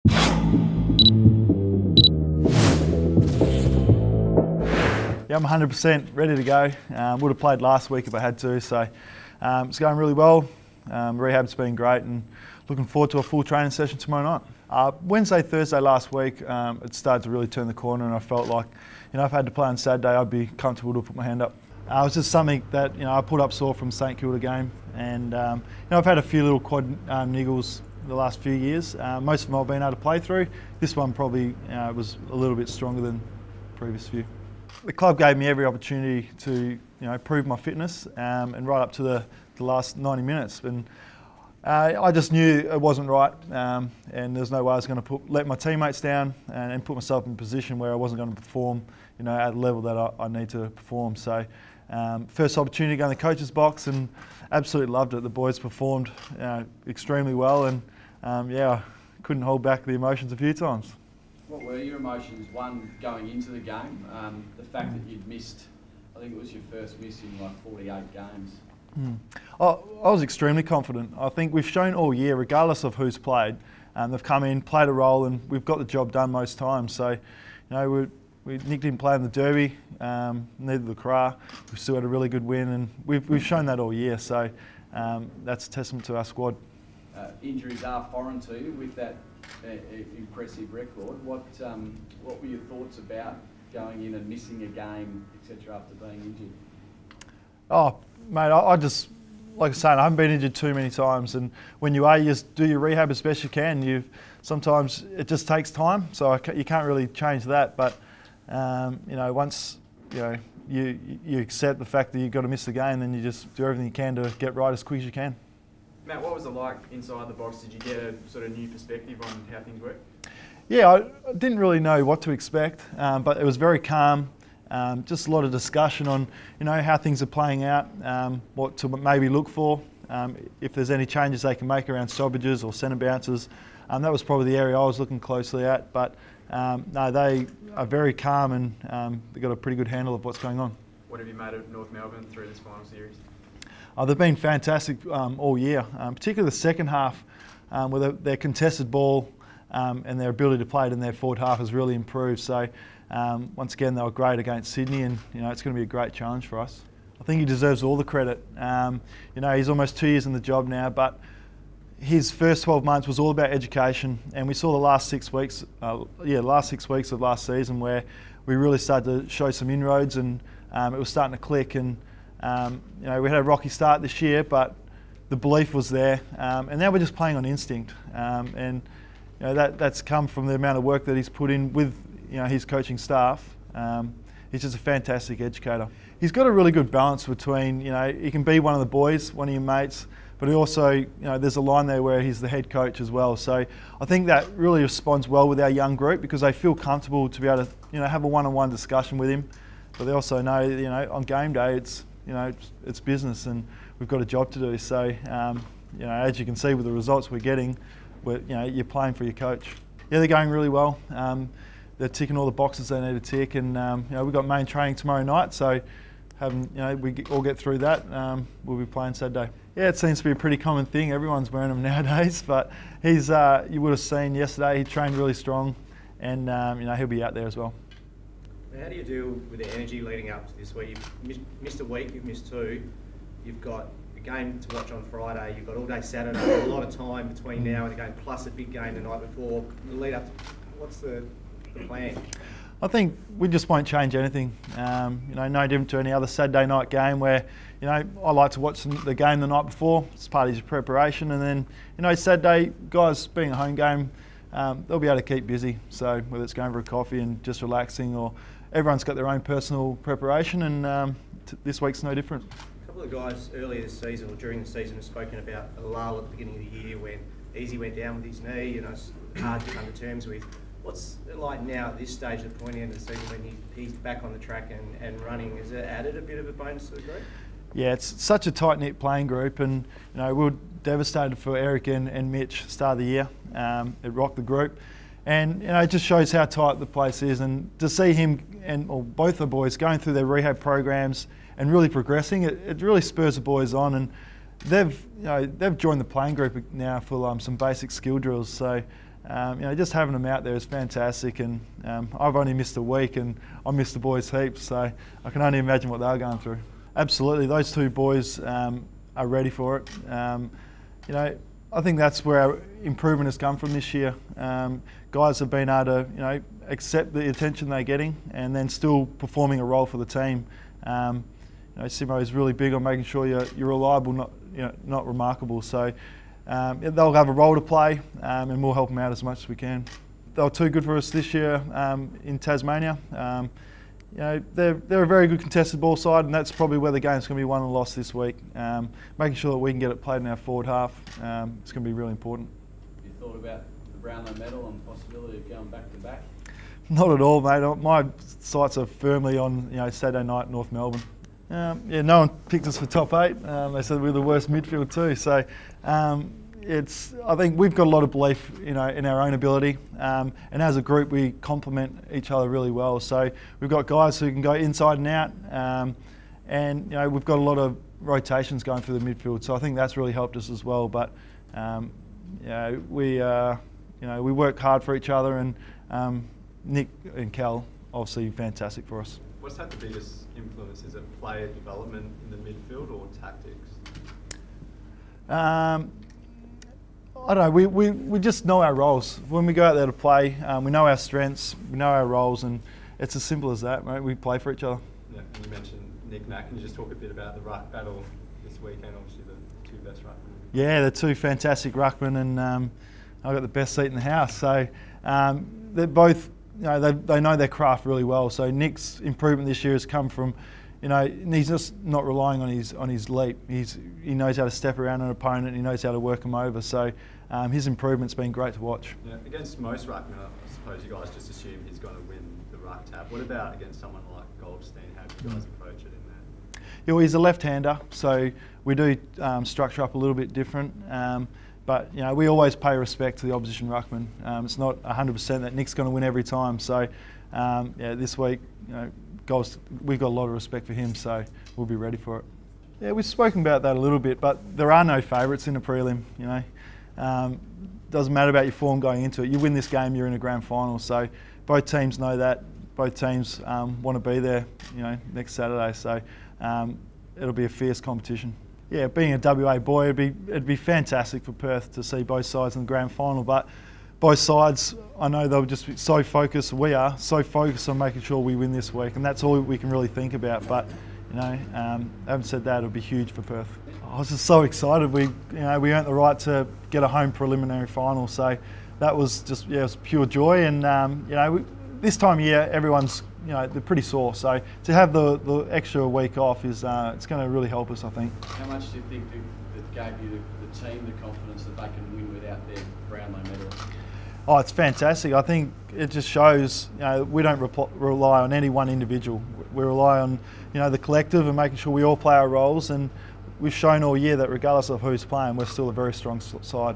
Yeah, I'm 100% ready to go. Would have played last week if I had to, so it's going really well. Rehab's been great and looking forward to a full training session tomorrow night. Wednesday, Thursday last week, it started to really turn the corner, and I felt like, if I had to play on Saturday, I'd be comfortable to put my hand up. It was just something that I put up sore from St Kilda game, and I've had a few little quad niggles the last few years. Most of them I've been able to play through. This one probably was a little bit stronger than the previous few. The club gave me every opportunity to prove my fitness, and right up to the last 90 minutes. And I just knew it wasn't right, and there's no way I was going to let my teammates down and put myself in a position where I wasn't going to perform at the level that I need to perform. So first opportunity to go in the coach's box, and absolutely loved it. The boys performed extremely well, and I couldn't hold back the emotions a few times. What were your emotions, one, going into the game, the fact that you'd missed, I think it was your first miss in like 48 games? I was extremely confident. I think we've shown all year, regardless of who's played, they've come in, played a role, and we've got the job done most times. So, Nick didn't play in the Derby, neither did the Cra. We've still had a really good win, and we've shown that all year. So that's a testament to our squad. Injuries are foreign to you with that impressive record. What were your thoughts about going in and missing a game, etc., after being injured? Oh, mate, I just, like I said, I haven't been injured too many times, and when you are, you just do your rehab as best you can. Sometimes it just takes time, so you can't really change that. But once you accept the fact that you've got to miss the game, then you just do everything you can to get right as quick as you can. Matt, what was it like inside the box? Did you get a sort of new perspective on how things work? Yeah, I didn't really know what to expect, but it was very calm. Just a lot of discussion on, how things are playing out, what to maybe look for, if there's any changes they can make around stoppages or centre bounces. That was probably the area I was looking closely at. But no, they are very calm, and they've got a pretty good handle of what's going on. What have you made of North Melbourne through this final series? They've been fantastic all year, particularly the second half, where their contested ball and their ability to play it in their forward half has really improved. So once again, they were great against Sydney, and it's going to be a great challenge for us. I think he deserves all the credit. He's almost 2 years in the job now, but his first 12 months was all about education, and we saw the last 6 weeks, last 6 weeks of last season where we really started to show some inroads, and it was starting to click. And we had a rocky start this year, but the belief was there, and now we're just playing on instinct. That's come from the amount of work that he's put in with his coaching staff. He's just a fantastic educator. He's got a really good balance between, he can be one of the boys, one of your mates, but he also, there's a line there where he's the head coach as well. So I think that really responds well with our young group, because they feel comfortable to be able to, have a one-on-one discussion with him. But they also know, on game day, it's business, and we've got a job to do. So, as you can see with the results we're getting, you're playing for your coach. Yeah, they're going really well. They're ticking all the boxes they need to tick, and we've got main training tomorrow night. So, we all get through that, we'll be playing Saturday. Yeah, it seems to be a pretty common thing. Everyone's wearing them nowadays, but he's. You would have seen yesterday. He trained really strong, and he'll be out there as well. How do you deal with the energy leading up to this, where you've missed a week, you've missed 2, you've got a game to watch on Friday, you've got all day Saturday, a lot of time between now and the game, plus a big game the night before. The lead up, what's the plan? I think we just won't change anything. No different to any other Saturday night game where, I like to watch the game the night before. It's part of your preparation, and then, Saturday, guys, being a home game, they'll be able to keep busy. So whether it's going for a coffee and just relaxing, or everyone's got their own personal preparation, and this week's no different. A couple of guys earlier this season or during the season have spoken about a lull at the beginning of the year when Easy went down with his knee, it's hard to come to terms with. What's it like now at this stage at the pointy end of the season when he's back on the track and running? Has it added a bit of a bonus to the group? Yeah, it's such a tight-knit playing group, and we were devastated for Eric and Mitch start of the year. It rocked the group. And it just shows how tight the place is, and to see him or both the boys going through their rehab programs and really progressing, it really spurs the boys on, and they've joined the playing group now for some basic skill drills. So just having them out there is fantastic, and I've only missed a week and I missed the boys heaps, so I can only imagine what they're going through. Absolutely, those two boys are ready for it. I think that's where our improvement has come from this year. Guys have been able to, accept the attention they're getting and then still performing a role for the team. Simo is really big on making sure you're reliable, not remarkable. So they'll have a role to play, and we'll help them out as much as we can. They were too good for us this year in Tasmania. They're a very good contested ball side, and that's probably where the game's going to be won and lost this week. Making sure that we can get it played in our forward half, it's going to be really important. Have you thought about the Brownlow medal and the possibility of going back to back? Not at all, mate. My sights are firmly on Saturday night, North Melbourne. No one picked us for top 8. They said we're the worst midfield too. So I think we've got a lot of belief, in our own ability, and as a group we complement each other really well. So we've got guys who can go inside and out, and we've got a lot of rotations going through the midfield. So I think that's really helped us as well. But we work hard for each other, and Nick and Cal obviously fantastic for us. What's had the biggest influence? Is it player development in the midfield or tactics? I don't know, we just know our roles. When we go out there to play, we know our strengths, we know our roles, and it's as simple as that, mate. We play for each other. Yeah, and you mentioned Nick Mack. Can you just talk a bit about the ruck battle this weekend? Obviously the two best ruckmen. Yeah, they're two fantastic ruckmen, and I've got the best seat in the house. So they're both, they know their craft really well. So Nick's improvement this year has come from, he's just not relying on his leap. He knows how to step around an opponent. He knows how to work them over. So his improvement's been great to watch. Yeah, against most ruckmen, I suppose you guys just assume he's going to win the ruck tap. What about against someone like Goldstein? How do you guys approach it in there? Yeah, well, he's a left-hander, so we do structure up a little bit different. But we always pay respect to the opposition ruckman. It's not 100% that Nick's going to win every time. So this week, we've got a lot of respect for him, so we'll be ready for it. Yeah, we've spoken about that a little bit, but there are no favourites in a prelim. Doesn't matter about your form going into it. You win this game, you're in a grand final. So both teams know that. Both teams want to be there, next Saturday. So it'll be a fierce competition. Yeah, being a WA boy, it'd be fantastic for Perth to see both sides in the grand final. But both sides, I know they'll just be so focused. We are so focused on making sure we win this week, and that's all we can really think about. But having said that, it'll be huge for Perth. I was just so excited. We earned the right to get a home preliminary final, so that was just it was pure joy. And this time of year, everyone's they're pretty sore. So to have the extra week off is it's going to really help us, I think. How much do you think that gave you the team the confidence that they can win without their Brownlow medal? Oh, it's fantastic. I think it just shows we don't rely on any one individual. We rely on the collective and making sure we all play our roles. And we've shown all year that regardless of who's playing, we're still a very strong side.